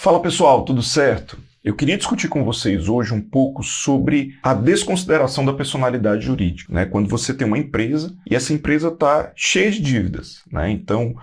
Fala pessoal, tudo certo? Eu queria discutir com vocês hoje um pouco sobre a desconsideração da personalidade jurídica, né? Quando você tem uma empresa e essa empresa está cheia de dívidas, né? Então,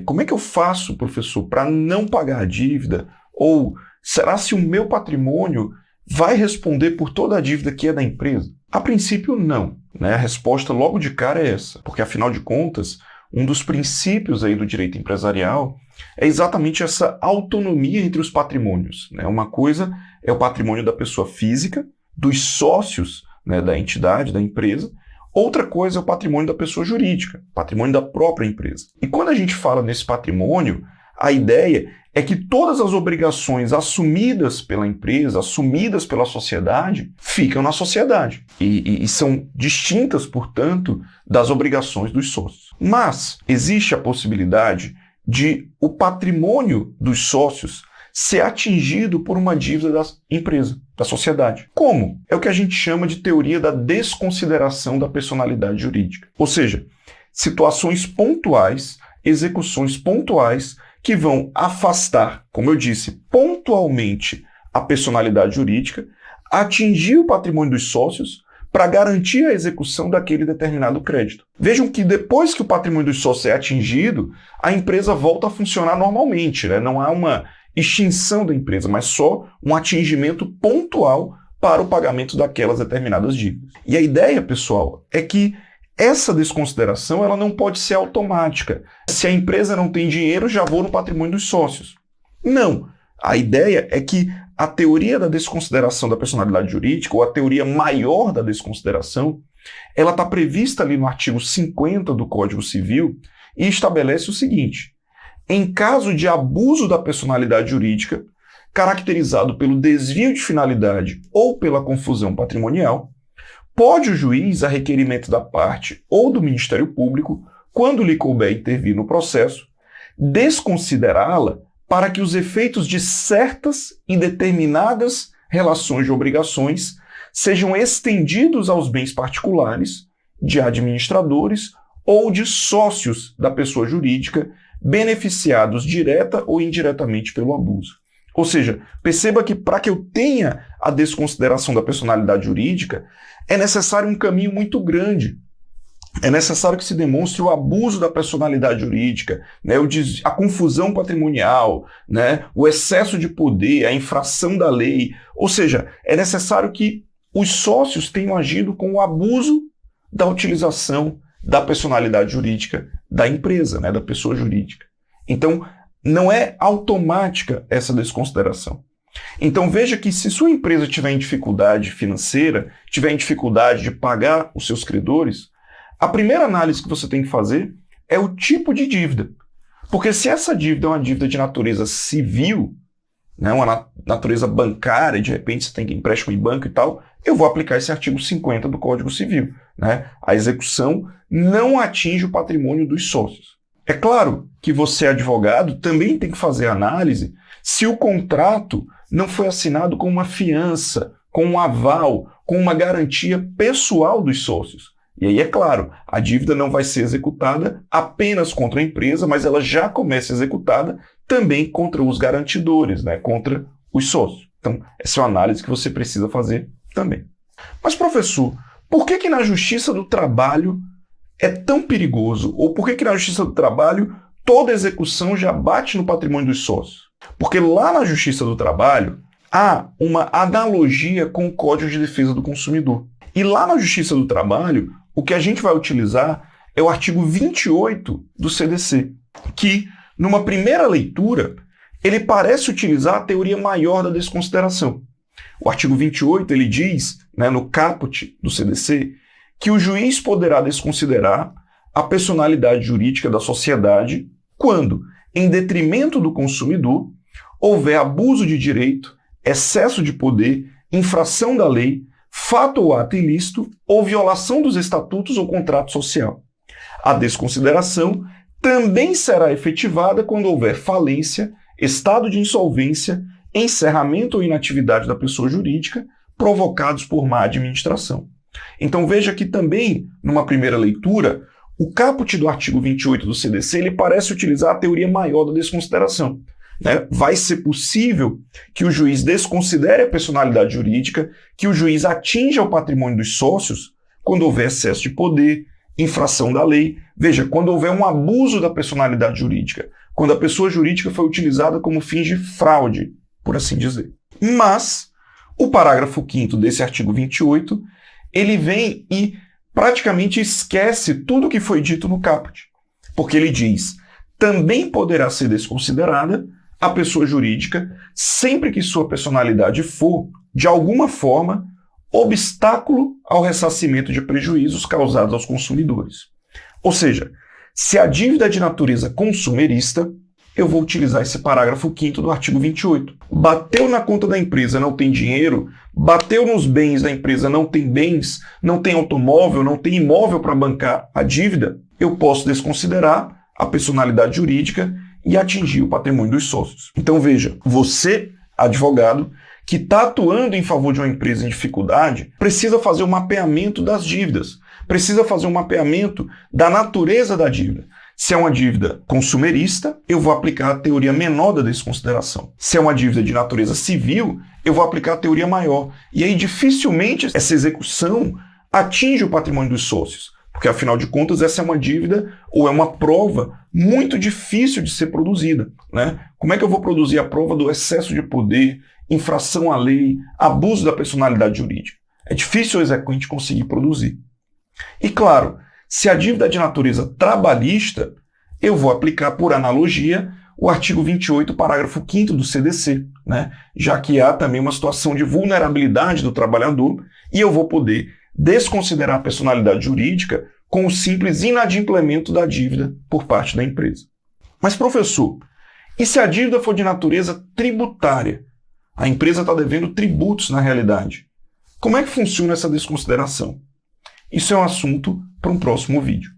como é que eu faço, professor, para não pagar a dívida? Ou será se o meu patrimônio vai responder por toda a dívida que é da empresa? A princípio, não, né? A resposta logo de cara é essa, porque afinal de contas, um dos princípios aí do direito empresarial é exatamente essa autonomia entre os patrimônios, né? Uma coisa é o patrimônio da pessoa física, dos sócios, né, da entidade, da empresa. Outra coisa é o patrimônio da pessoa jurídica, patrimônio da própria empresa. E quando a gente fala nesse patrimônio, a ideia é que todas as obrigações assumidas pela empresa, assumidas pela sociedade, ficam na sociedade e são distintas, portanto, das obrigações dos sócios. Mas existe a possibilidade de o patrimônio dos sócios ser atingido por uma dívida da empresa, da sociedade. Como? É o que a gente chama de teoria da desconsideração da personalidade jurídica. Ou seja, situações pontuais, execuções pontuais que vão afastar, como eu disse, pontualmente a personalidade jurídica, atingir o patrimônio dos sócios para garantir a execução daquele determinado crédito. Vejam que depois que o patrimônio dos sócios é atingido, a empresa volta a funcionar normalmente, né? Não há uma extinção da empresa, mas só um atingimento pontual para o pagamento daquelas determinadas dívidas. E a ideia, pessoal, é que essa desconsideração ela não pode ser automática. Se a empresa não tem dinheiro, já vou no patrimônio dos sócios. Não. A ideia é que a teoria da desconsideração da personalidade jurídica, ou a teoria maior da desconsideração, ela está prevista ali no artigo 50 do Código Civil e estabelece o seguinte: em caso de abuso da personalidade jurídica, caracterizado pelo desvio de finalidade ou pela confusão patrimonial, pode o juiz, a requerimento da parte ou do Ministério Público, quando lhe couber intervir no processo, desconsiderá-la para que os efeitos de certas e determinadas relações de obrigações sejam estendidos aos bens particulares, de administradores ou de sócios da pessoa jurídica, beneficiados direta ou indiretamente pelo abuso. Ou seja, perceba que para que eu tenha a desconsideração da personalidade jurídica, é necessário um caminho muito grande. É necessário que se demonstre o abuso da personalidade jurídica, né, a confusão patrimonial, né, o excesso de poder, a infração da lei. Ou seja, é necessário que os sócios tenham agido com o abuso da utilização da personalidade jurídica da empresa, né, da pessoa jurídica. Então, não é automática essa desconsideração. Então veja que se sua empresa tiver em dificuldade financeira, tiver em dificuldade de pagar os seus credores, a primeira análise que você tem que fazer é o tipo de dívida. Porque se essa dívida é uma dívida de natureza civil, né, uma natureza bancária, de repente você tem que empréstimo em banco e tal, eu vou aplicar esse artigo 50 do Código Civil, né? A execução não atinge o patrimônio dos sócios. É claro que você, advogado, também tem que fazer análise se o contrato não foi assinado com uma fiança, com um aval, com uma garantia pessoal dos sócios. E aí, é claro, a dívida não vai ser executada apenas contra a empresa, mas ela já começa executada também contra os garantidores, né, contra os sócios. Então, essa é uma análise que você precisa fazer também. Mas, professor, por que na Justiça do Trabalho é tão perigoso? Ou por que na Justiça do Trabalho toda execução já bate no patrimônio dos sócios? Porque lá na Justiça do Trabalho há uma analogia com o Código de Defesa do Consumidor. E lá na Justiça do Trabalho, o que a gente vai utilizar é o artigo 28 do CDC, que, numa primeira leitura, ele parece utilizar a teoria maior da desconsideração. O artigo 28, ele diz, né, no caput do CDC, que o juiz poderá desconsiderar a personalidade jurídica da sociedade quando, em detrimento do consumidor, houver abuso de direito, excesso de poder, infração da lei, fato ou ato ilícito ou violação dos estatutos ou contrato social. A desconsideração também será efetivada quando houver falência, estado de insolvência, encerramento ou inatividade da pessoa jurídica provocados por má administração. Então veja que também, numa primeira leitura, o caput do artigo 28 do CDC ele parece utilizar a teoria maior da desconsideração. né? Vai ser possível que o juiz desconsidere a personalidade jurídica, que o juiz atinja o patrimônio dos sócios quando houver excesso de poder, infração da lei. Veja, quando houver um abuso da personalidade jurídica, quando a pessoa jurídica foi utilizada como fins de fraude, por assim dizer. Mas o parágrafo 5º desse artigo 28, ele vem e praticamente esquece tudo o que foi dito no caput, porque ele diz: também poderá ser desconsiderada a pessoa jurídica sempre que sua personalidade for, de alguma forma, obstáculo ao ressarcimento de prejuízos causados aos consumidores. Ou seja, se a dívida é de natureza consumerista, eu vou utilizar esse parágrafo 5º do artigo 28. Bateu na conta da empresa, não tem dinheiro, bateu nos bens da empresa, não tem bens, não tem automóvel, não tem imóvel para bancar a dívida, eu posso desconsiderar a personalidade jurídica e atingir o patrimônio dos sócios. Então veja, você, advogado, que está atuando em favor de uma empresa em dificuldade, precisa fazer um mapeamento das dívidas, precisa fazer um mapeamento da natureza da dívida. Se é uma dívida consumerista, eu vou aplicar a teoria menor da desconsideração. Se é uma dívida de natureza civil, eu vou aplicar a teoria maior. E aí dificilmente essa execução atinge o patrimônio dos sócios, porque afinal de contas essa é uma dívida ou é uma prova muito difícil de ser produzida, né? Como é que eu vou produzir a prova do excesso de poder, infração à lei, abuso da personalidade jurídica? É difícil o exequente conseguir produzir. E claro, se a dívida é de natureza trabalhista, eu vou aplicar por analogia o artigo 28, parágrafo 5º do CDC, né? Já que há também uma situação de vulnerabilidade do trabalhador e eu vou poder desconsiderar a personalidade jurídica com o simples inadimplemento da dívida por parte da empresa. Mas, professor, e se a dívida for de natureza tributária? A empresa está devendo tributos na realidade. Como é que funciona essa desconsideração? Isso é um assunto para um próximo vídeo.